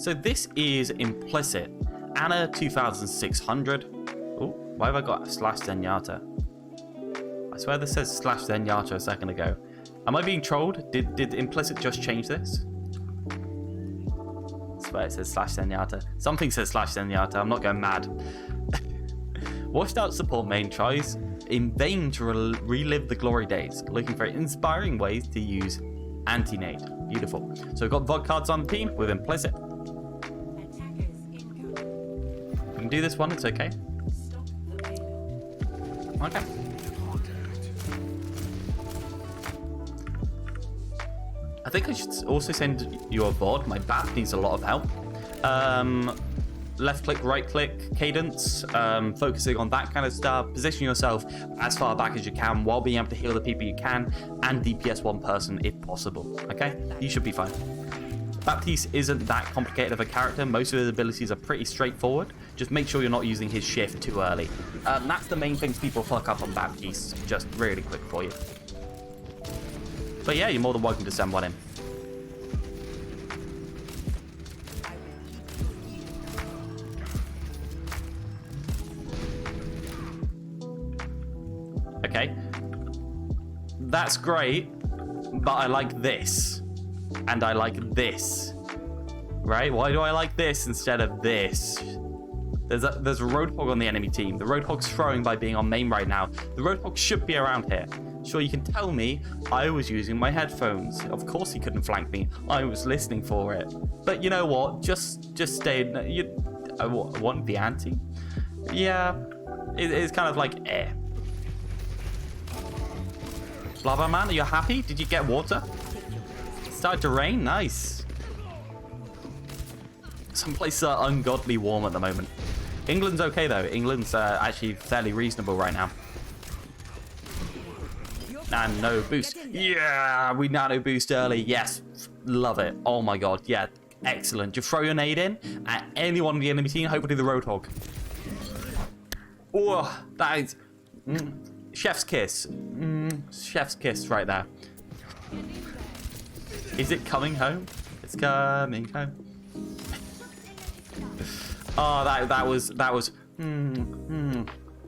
So this is implicit. Anna 2600. Oh, why have I got slash Zenyatta? I swear this says slash Zenyatta a second ago. Am I being trolled? Did implicit just change this? I swear it says slash Zenyatta. Something says slash Zenyatta. I'm not going mad. Washed out support main tries in vain to relive the glory days, looking for inspiring ways to use anti-nade. Beautiful. So we've got VOD cards on the team with implicit. We can do this one, it's okay. Okay. I think I should also send you a VOD. My bat needs a lot of help. Left click, right click, cadence, focusing on that kind of stuff. Position yourself as far back as you can while being able to heal the people you can and DPS one person if possible. Okay? You should be fine. Baptiste isn't that complicated of a character. Most of his abilities are pretty straightforward. Just make sure you're not using his shift too early. That's the main things people fuck up on Baptiste. Just really quick for you. But yeah, you're more than welcome to send one in. Okay. That's great, but I like this. And I like this. Right? Why do I like this instead of this? There's a Roadhog on the enemy team. The Roadhog's throwing by being on main right now. The Roadhog should be around here. Sure, you can tell me I was using my headphones. Of course he couldn't flank me. I was listening for it. But you know what? Just stay. I want the ante. Yeah, it's kind of like Lava man, are you happy? Did you get water? It started to rain. Nice. Some places are ungodly warm at the moment. England's okay though. England's actually fairly reasonable right now. And no boost. Yeah, we nano boost early. Yes, love it. Oh my god, yeah, excellent. Just throw your nade in at anyone on the enemy team, hopefully the Roadhog. Oh, that is chef's kiss. Chef's kiss right there. Is it coming home? It's coming home. Oh, that was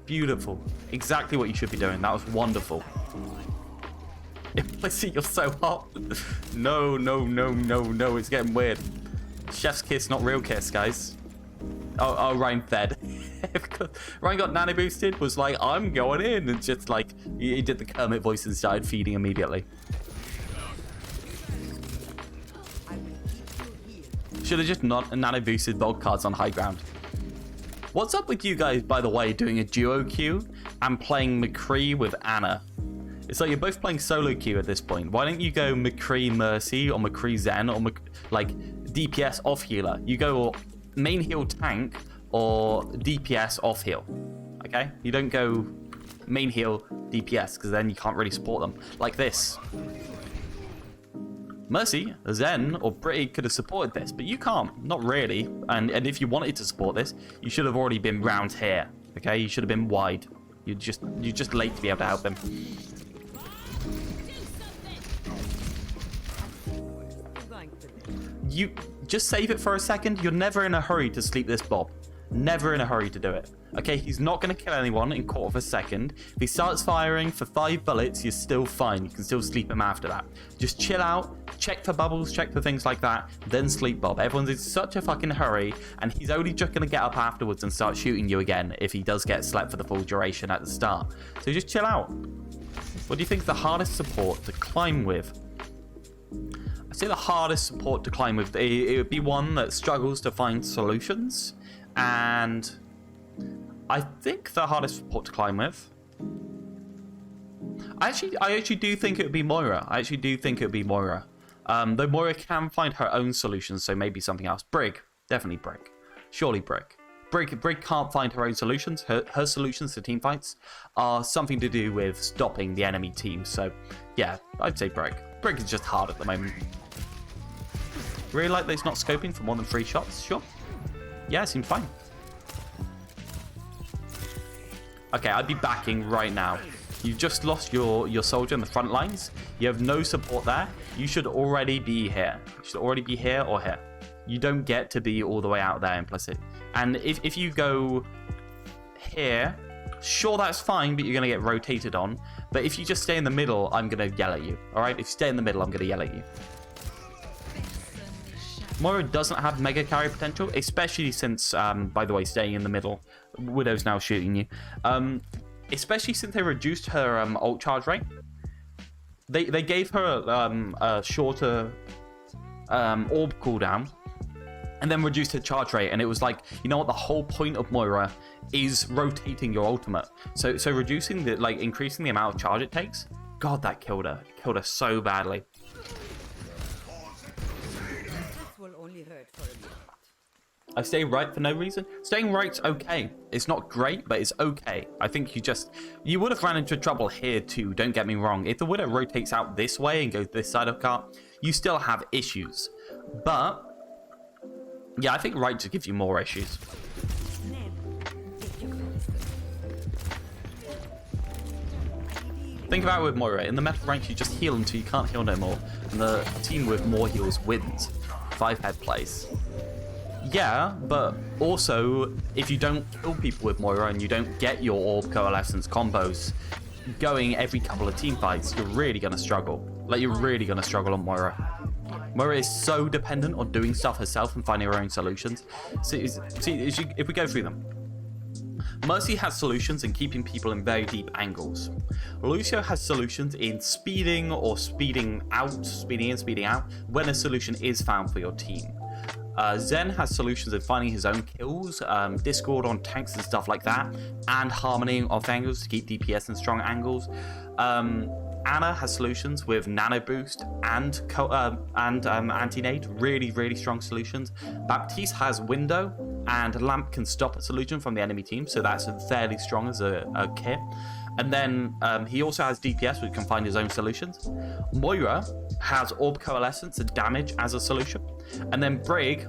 beautiful. Exactly what you should be doing. That was wonderful. Implicit, you're so hot. No, it's getting weird. Chef's kiss, not real kiss, guys. Oh, Ryan fed. Ryan got nano boosted, was like, I'm going in, and just like, he did the Kermit voice and started feeding immediately. Should have just not nano boosted VOD cards on high ground. What's up with you guys, by the way, doing a duo queue and playing McCree with Anna? It's like you're both playing solo queue at this point. Why don't you go McCree Mercy or McCree Zen or like DPS off healer? You go main heal tank or DPS off heal. Okay? You don't go main heal DPS because then you can't really support them. Like this. Mercy, Zen, or Britty could have supported this, but you can't. Not really. And if you wanted to support this, you should have already been round here. Okay? You should have been wide. You're just late to be able to help him. You just save it for a second. You're never in a hurry to sleep this Bob. Never in a hurry to do it. Okay, he's not going to kill anyone in quarter of a second. If he starts firing for 5 bullets, you're still fine. You can still sleep him after that. Just chill out, check for bubbles, check for things like that, then sleep Bob. Everyone's in such a fucking hurry, and he's only just going to get up afterwards and start shooting you again if he does get slept for the full duration at the start. So just chill out. What do you think is the hardest support to climb with? I'd say the hardest support to climb with, it would be one that struggles to find solutions, and I think the hardest support to climb with, I actually do think it would be Moira. I actually do think it would be Moira. Though Moira can find her own solutions, so maybe something else. Brig, definitely Brig. Surely Brig. Brig can't find her own solutions. Her solutions to team fights are something to do with stopping the enemy team. So yeah, I'd say Brig. Brig is just hard at the moment. Really like that he's not scoping for more than 3 shots? Sure. Yeah, it seems fine. Okay, I'd be backing right now. You've just lost your soldier in the front lines. You have no support there. You should already be here. You should already be here or here. You don't get to be all the way out there implicit. And if you go here, sure, that's fine, but you're going to get rotated on. But if you just stay in the middle, I'm going to yell at you. All right? If you stay in the middle, I'm going to yell at you. Moira doesn't have mega carry potential, especially since, by the way, staying in the middle, Widow's now shooting you. Especially since they reduced her ult charge rate. They gave her a shorter orb cooldown, and then reduced her charge rate. And it was like, you know what? The whole point of Moira is rotating your ultimate. So reducing the, like, increasing the amount of charge it takes. God, that killed her. It killed her so badly. I stay right for no reason. Staying right's okay. It's not great, but it's okay. I think you would have run into trouble here too, don't get me wrong. If the Widow rotates out this way and goes this side of the cart, you still have issues. But, yeah, I think right just gives you more issues. Think about it with Moira. In the meta rank, you just heal until you can't heal no more. And the team with more heals wins. 5-head plays. Yeah, but also, if you don't kill people with Moira and you don't get your Orb Coalescence combos going every couple of team fights, you're really going to struggle. Like, you're really going to struggle on Moira. Moira is so dependent on doing stuff herself and finding her own solutions. See, if we go through them. Mercy has solutions in keeping people in very deep angles. Lucio has solutions in speeding or speeding in, speeding out, when a solution is found for your team. Zen has solutions in finding his own kills, Discord on tanks and stuff like that, and Harmony off angles to keep DPS in strong angles. Anna has solutions with Nano Boost and Anti-Nade, really strong solutions. Baptiste has Window, and Lamp can stop a solution from the enemy team, so that's fairly strong as a kit. And then he also has DPS, which can find his own solutions. Moira has Orb Coalescence and damage as a solution. And then Brig,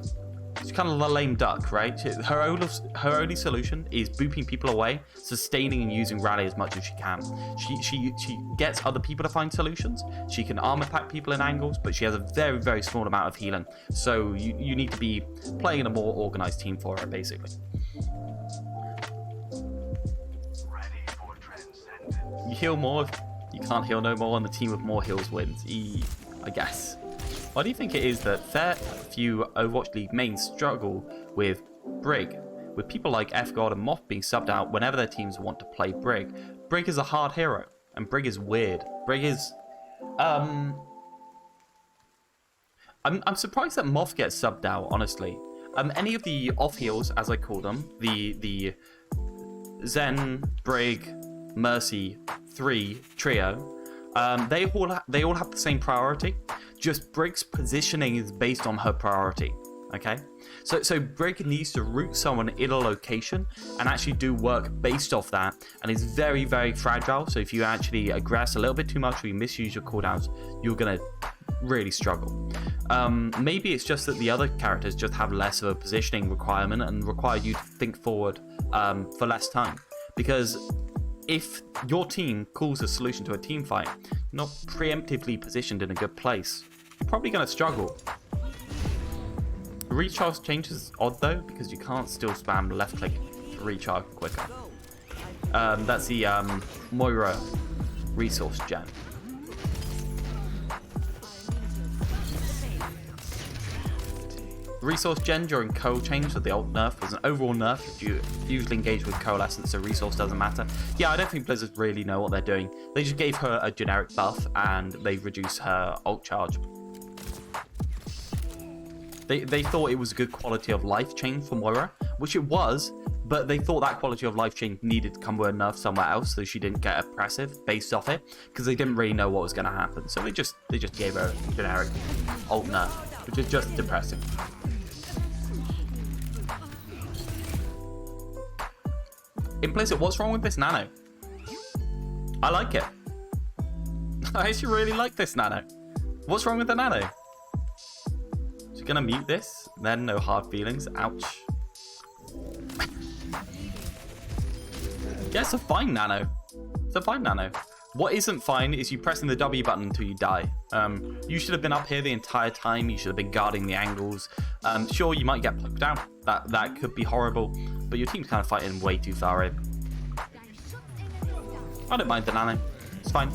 she's kind of a lame duck, right? Her only solution is booping people away, sustaining and using Rally as much as she can. She gets other people to find solutions. She can armor pack people in angles, but she has a very small amount of healing. So you need to be playing in a more organized team for her, basically. You heal more, you can't heal no more, and the team with more heals wins. I guess. Why do you think it is that fair few Overwatch League mains struggle with Brig, with people like F-God and Moth being subbed out whenever their teams want to play Brig? Brig is a hard hero, and Brig is weird. Brig is... I'm surprised that Moth gets subbed out, honestly. Any of the off-heals, as I call them, the Zen, Brig, Mercy 3 trio, they all have the same priority. Just Brig's positioning is based on her priority. Okay, so Brig needs to root someone in a location and actually do work based off that, and is very fragile. So if you actually aggress a little bit too much or you misuse your cooldowns, you're gonna really struggle. Maybe it's just that the other characters just have less of a positioning requirement and require you to think forward for less time, because if your team calls a solution to a team fight, not preemptively positioned in a good place, you're probably going to struggle. The recharge change is odd though, because you can't still spam left click to recharge quicker. That's the Moira resource gen. Resource gen during coal change with the alt nerf was an overall nerf if you usually engage with coalescence, so resource doesn't matter. Yeah, I don't think Blizzard really know what they're doing. They just gave her a generic buff and they reduced her alt charge. They thought it was a good quality of life change for Moira, which it was, but they thought that quality of life change needed to come with a nerf somewhere else so she didn't get oppressive based off it, because they didn't really know what was going to happen. So they just gave her a generic alt nerf, which is just depressing. Implicit, what's wrong with this nano? I like it. I actually really like this nano. What's wrong with the nano? She's gonna mute this, then no hard feelings. Ouch. Yeah, it's a fine nano. It's a fine nano. What isn't fine is you pressing the W button until you die. You should have been up here the entire time. You should have been guarding the angles. Sure, you might get poked down. That could be horrible, but your team's kind of fighting way too far in. I don't mind the nano. It's fine.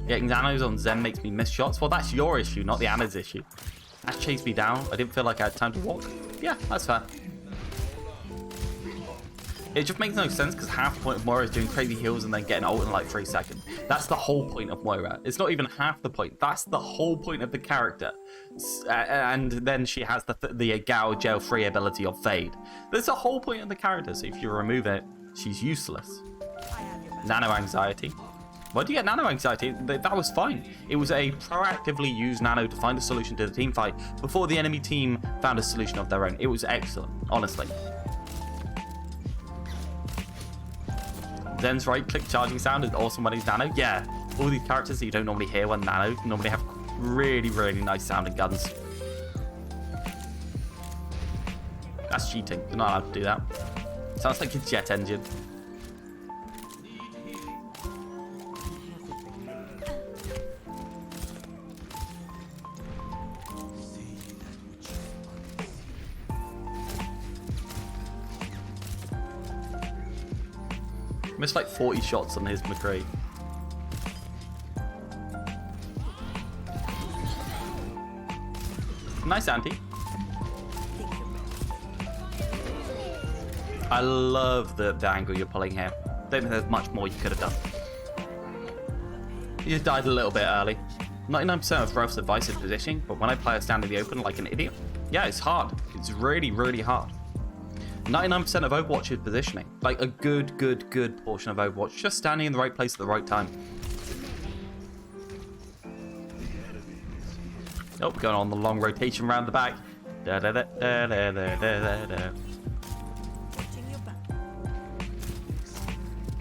Getting nanos on Zen makes me miss shots. Well, that's your issue, not the Ana's issue. Ash chased me down. I didn't feel like I had time to walk. Yeah, that's fair. It just makes no sense because half the point of Moira is doing crazy heals and then getting ult in like 3 seconds. That's the whole point of Moira. It's not even half the point. That's the whole point of the character. And then she has the Gao Gel free ability of Fade. That's the whole point of the character. So if you remove it, she's useless. Nano anxiety. Why do you get nano anxiety? That was fine. It was a proactively used nano to find a solution to the team fight before the enemy team found a solution of their own. It was excellent, honestly. Zen's right-click charging sound is awesome when he's nano. Yeah, all these characters that you don't normally hear when nano normally have really, really nice sounding guns. That's cheating. You're not allowed to do that. Sounds like a jet engine. Missed like 40 shots on his McCree. Nice anti. I love the angle you're pulling here. Don't think there's much more you could have done. You just died a little bit early. 99% of Ralph's advice is positioning, but when I play a stand in the open like an idiot, yeah, it's hard. It's really, really hard. 99% of Overwatch is positioning. Like a good portion of Overwatch. Just standing in the right place at the right time. Oh, we're going on the long rotation around the back. Da da da da da da da da.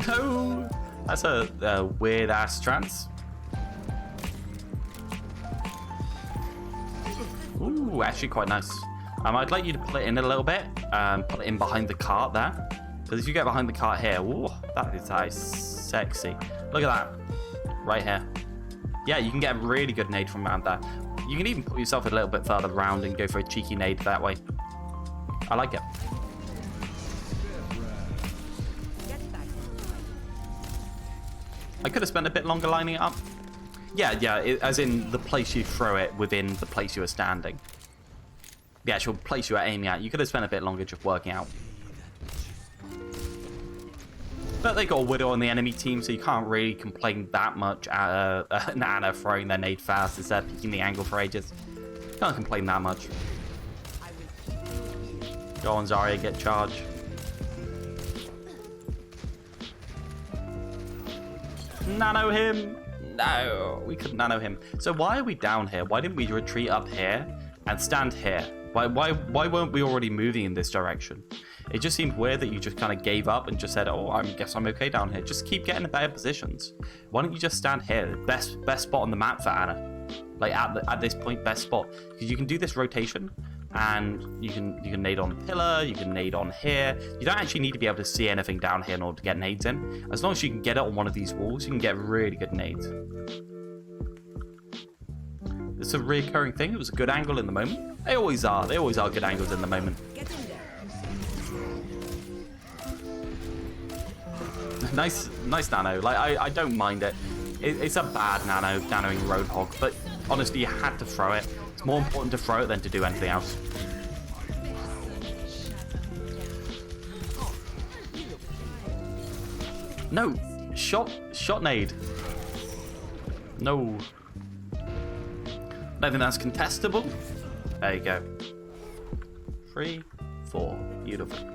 No! That's a weird ass trance. Ooh, actually quite nice. I'd like you to pull it in a little bit. Put it in behind the cart there. Because if you get behind the cart here, ooh, that is sexy. Look at that. Right here. Yeah, you can get a really good nade from around there. You can even put yourself a little bit further around and go for a cheeky nade that way. I like it. I could have spent a bit longer lining it up. Yeah, as in the place you throw it within the place you were standing. The actual place you are aiming at, you could have spent a bit longer just working out. But they got a Widow on the enemy team, so you can't really complain that much at Ana throwing their nade fast instead of picking the angle for ages. Can't complain that much. Go on, Zarya, get charged. Nano him! No, we couldn't nano him. So why are we down here? Why didn't we retreat up here and stand here? Why weren't we already moving in this direction? It just seemed weird that you just kind of gave up and just said, oh, I guess I'm okay down here. Just keep getting in better positions. Why don't you just stand here? Best spot on the map for Ana. Like at this point, best spot. Because you can do this rotation and you can nade on pillar, you can nade on here. You don't actually need to be able to see anything down here in order to get nades in. As long as you can get it on one of these walls, you can get really good nades. It's a reoccurring thing. It was a good angle in the moment. They always are. They always are good angles in the moment. Nice nano. Like I don't mind it. It's a bad nanoing Roadhog, but honestly, you had to throw it. It's more important to throw it than to do anything else. No, shot nade. No. I don't think that's contestable. There you go. 3, 4. Beautiful.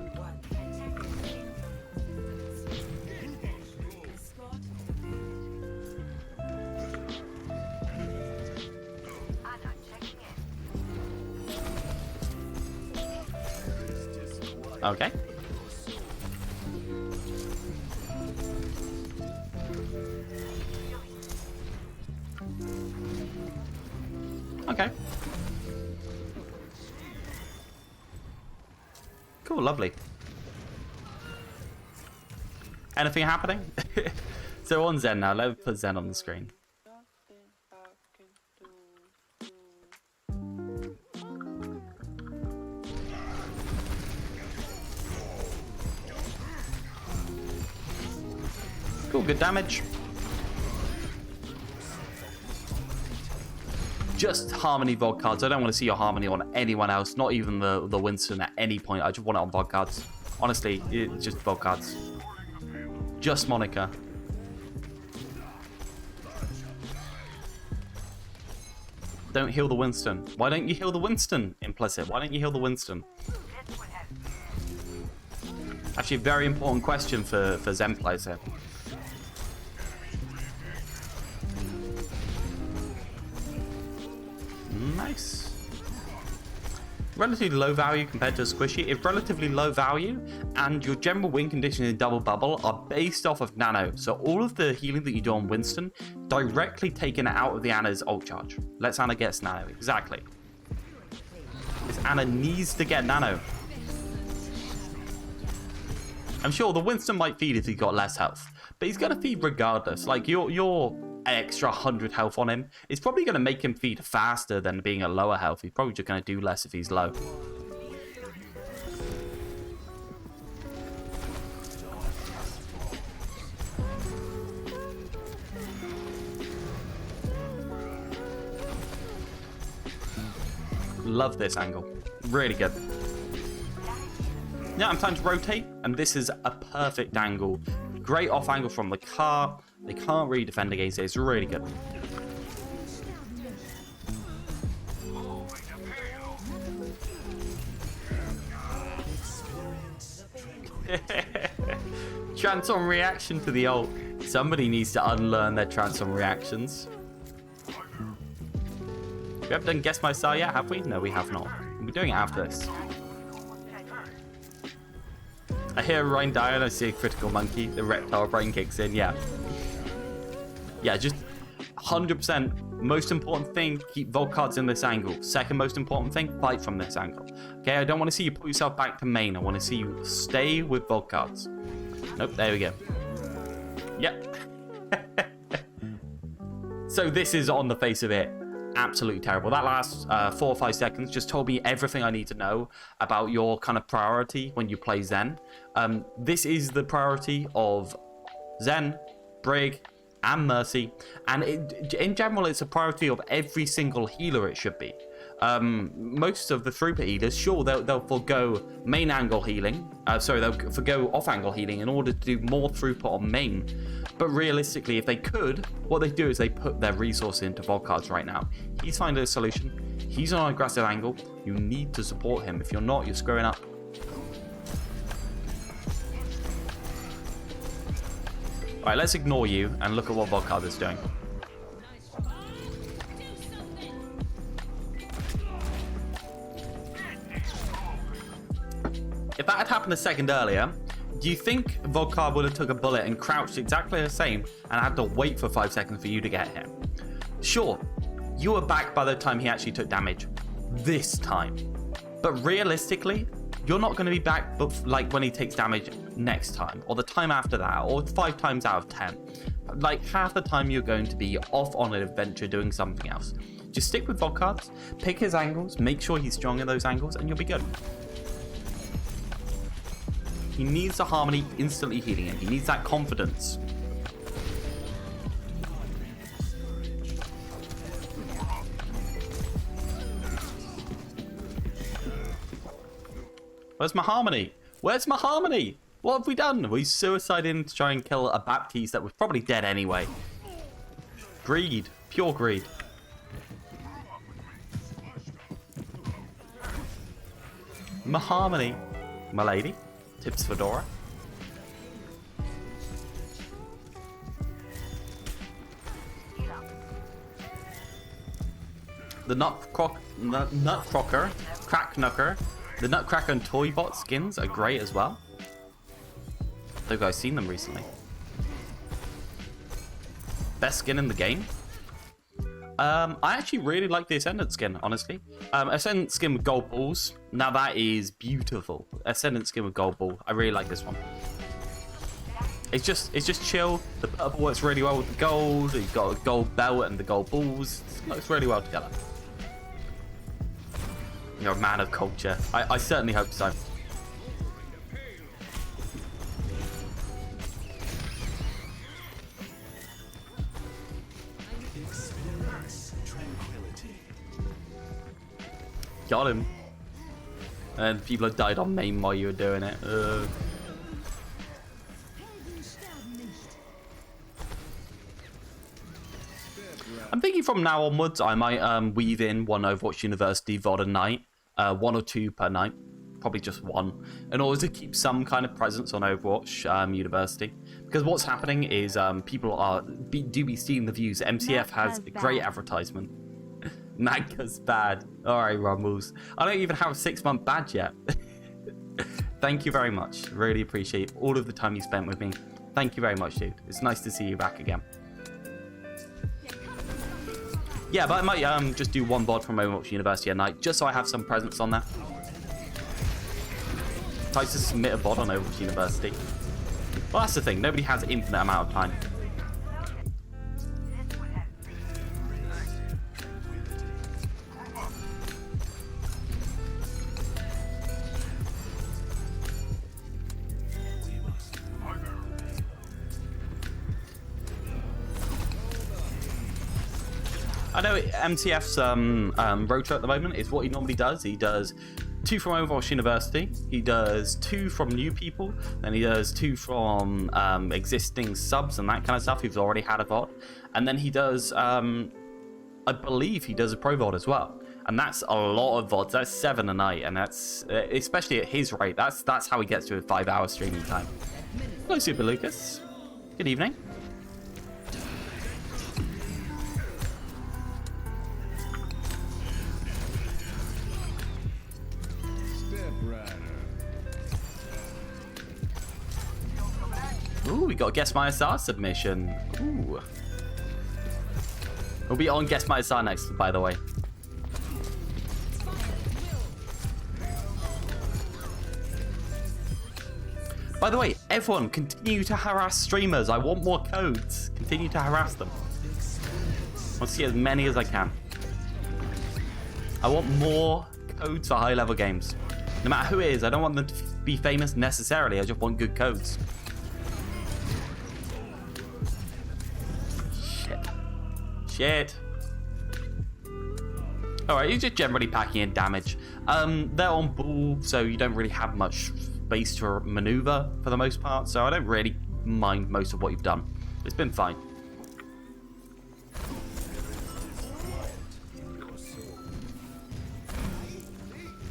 Okay. Okay. Cool, lovely. Anything happening? So on Zen now, let's put Zen on the screen. Still good damage. Just Harmony VOD cards. I don't want to see your Harmony on anyone else, not even the Winston at any point. I just want it on VOD cards. Honestly, it's just VOD cards. Just Monica. Don't heal the Winston. Why don't you heal the Winston? Implicit. Why don't you heal the Winston? Actually, a very important question for Zen players here. Nice. Relatively low value compared to a squishy. If relatively low value and your general win condition in double bubble are based off of nano. So all of the healing that you do on Winston directly taken out of the Anna's ult charge. Let's Anna gets nano. Exactly. This Anna needs to get nano. I'm sure the Winston might feed if he's got less health, but he's going to feed regardless. Like your extra 100 health on him is probably going to make him feed faster than being at lower health. He's probably just going to do less if he's low. Love this angle. Really good. Now I'm time to rotate, and this is a perfect angle. Great off angle from the car. They can't really defend against it. It's really good. Transform reaction to the ult. Somebody needs to unlearn their transform reactions. We haven't done Guess My Star yet, have we? No, we have not. We're doing it after this. I hear Ryan die and I see a critical monkey. The reptile brain kicks in. Yeah. Yeah, just 100%. Most important thing, keep Volt cards in this angle. Second most important thing, fight from this angle. Okay, I don't want to see you put yourself back to main. I want to see you stay with Volt cards. Nope, there we go. Yep. So this is on the face of it. Absolutely terrible. That last 4 or 5 seconds just told me everything I need to know about your kind of priority when you play Zen. This is the priority of Zen, Brig, and Mercy, and in general it's a priority of every single healer. It should be. Most of the throughput healers, sure, they'll forgo main angle healing. They'll forgo off angle healing in order to do more throughput on main. But realistically, if they could, what they do is they put their resources into Volt cards right now. He's finding a solution. He's on an aggressive angle. You need to support him. If you're not, you're screwing up. Alright, let's ignore you and look at what Volt card is doing. If that had happened a second earlier, do you think Vodka would have took a bullet and crouched exactly the same and had to wait for 5 seconds for you to get him? Sure, you were back by the time he actually took damage. This time. But realistically, you're not going to be back like when he takes damage next time, or the time after that, or 5 times out of 10. Like half the time you're going to be off on an adventure doing something else. Just stick with Vodka, pick his angles, make sure he's strong in those angles, and you'll be good. He needs the Harmony instantly healing him. He needs that confidence. Where's my Harmony? Where's my Harmony? What have we done? We suicided to try and kill a Baptiste that was probably dead anyway. Greed. Pure greed. My Harmony. My lady. Tips Fedora. The Nutcracker, Cracknucker, the Nutcracker and Toybot skins are great as well. Have you guys seen them recently? Best skin in the game? I actually really like the Ascendant skin, honestly. Ascendant skin with gold balls. Now that is beautiful. Ascendant skin with gold ball. I really like this one. It's just chill. The purple works really well with the gold. You've got a gold belt and the gold balls. It works really well together. You're a man of culture. I certainly hope so. got him. And people have died on main while you were doing it. I'm thinking from now onwards, I might weave in one Overwatch University VOD a night. 1 or 2 per night. Probably just 1. In order to keep some kind of presence on Overwatch University. Because what's happening is people do be seeing the views. MCF has great advertisement. Magga's bad. Alright, Rumbles. I don't even have a 6-month badge yet. Thank you very much. Really appreciate all of the time you spent with me. Thank you very much, dude. It's nice to see you back again. Yeah, but I might just do 1 VOD from Overwatch University at night, just so I have some presence on that. Try to submit a VOD on Overwatch University. Well, that's the thing. Nobody has an infinite amount of time. I know MCF's rotor at the moment is what he normally does. He does 2 from Overwatch University, he does 2 from new people, then he does 2 from existing subs and that kind of stuff who've already had a VOD, and then he does, I believe he does a pro VOD as well. And that's a lot of VODs. That's 7 a night, and that's, especially at his rate, that's how he gets to a 5-hour streaming time. Hello, Super Lucas. Good evening. Ooh, we got a Guess My SR submission. Ooh. We'll be on Guess My SR next, by the way. By the way, everyone, continue to harass streamers. I want more codes. Continue to harass them. I want to see as many as I can. I want more codes for high-level games. No matter who it is, I don't want them to be famous necessarily. I just want good codes. Shit. Alright, you're just generally packing in damage. They're on ball, so you don't really have much space to maneuver for the most part, so I don't really mind most of what you've done. It's been fine.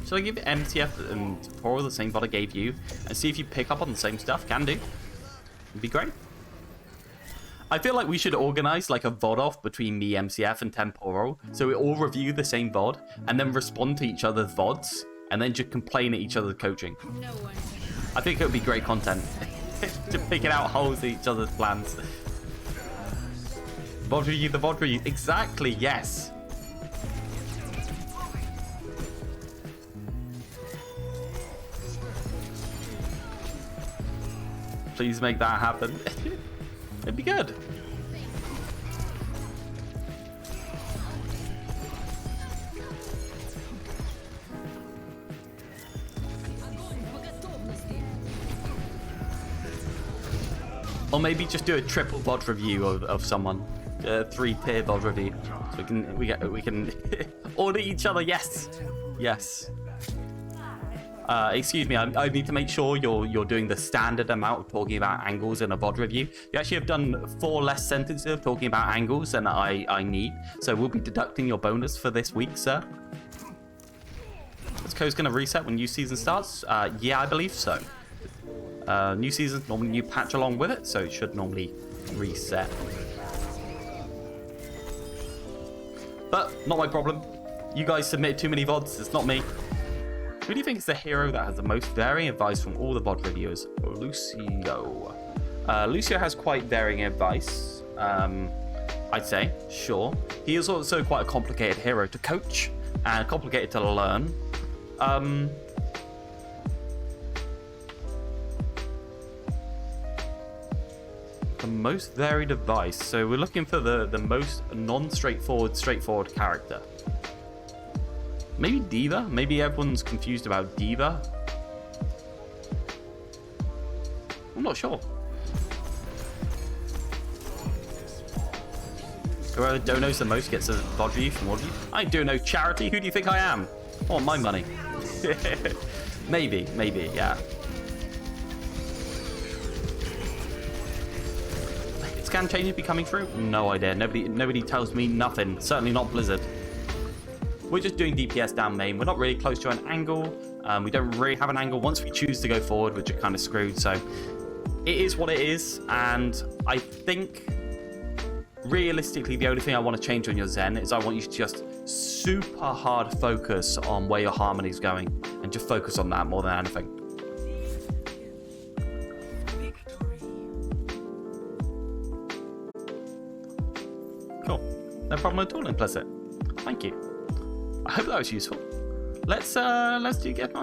Should I give MTF and Poro the same VOD I gave you and see if you pick up on the same stuff? Can do. It'd be great. I feel like we should organize like a VOD off between me, MCF, and Temporo, so we all review the same VOD and then respond to each other's VODs and then just complain at each other's coaching. I think it would be great content. Just picking out holes in each other's plans. VOD review, the VOD review. Exactly, yes. Please make that happen. It'd be good. Or maybe just do a triple VOD review of someone. 3-tier VOD review. So we can order each other. Yes. Yes. Excuse me, I need to make sure you're doing the standard amount of talking about angles in a VOD review. You actually have done 4 less sentences of talking about angles than I need, so we'll be deducting your bonus for this week, sir. This code's going to reset when new season starts? Yeah, I believe so. New season, normally new patch along with it, so it should normally reset. But, not my problem. You guys submitted too many VODs, it's not me. Who do you think is the hero that has the most varying advice from all the VOD reviewers? Lucio. Lucio has quite varying advice, I'd say, sure. He is also quite a complicated hero to coach and complicated to learn. The most varied advice. So we're looking for the most straightforward character. Maybe D.Va? Maybe everyone's confused about D.Va? I'm not sure. Whoever donos the most gets a VOD review from all of you. I do no charity. Who do you think I am? Oh, my money. Maybe, yeah. Scan changes be coming through? No idea. Nobody tells me nothing. Certainly not Blizzard. We're just doing DPS down main. We're not really close to an angle. We don't really have an angle. Once we choose to go forward, we're just kind of screwed. So it is what it is. And I think realistically, the only thing I want to change on your Zen is I want you to just super hard focus on where your harmony is going and just focus on that more than anything. Cool. No problem at all, implicit. Thank you. I hope that was useful. Let's do get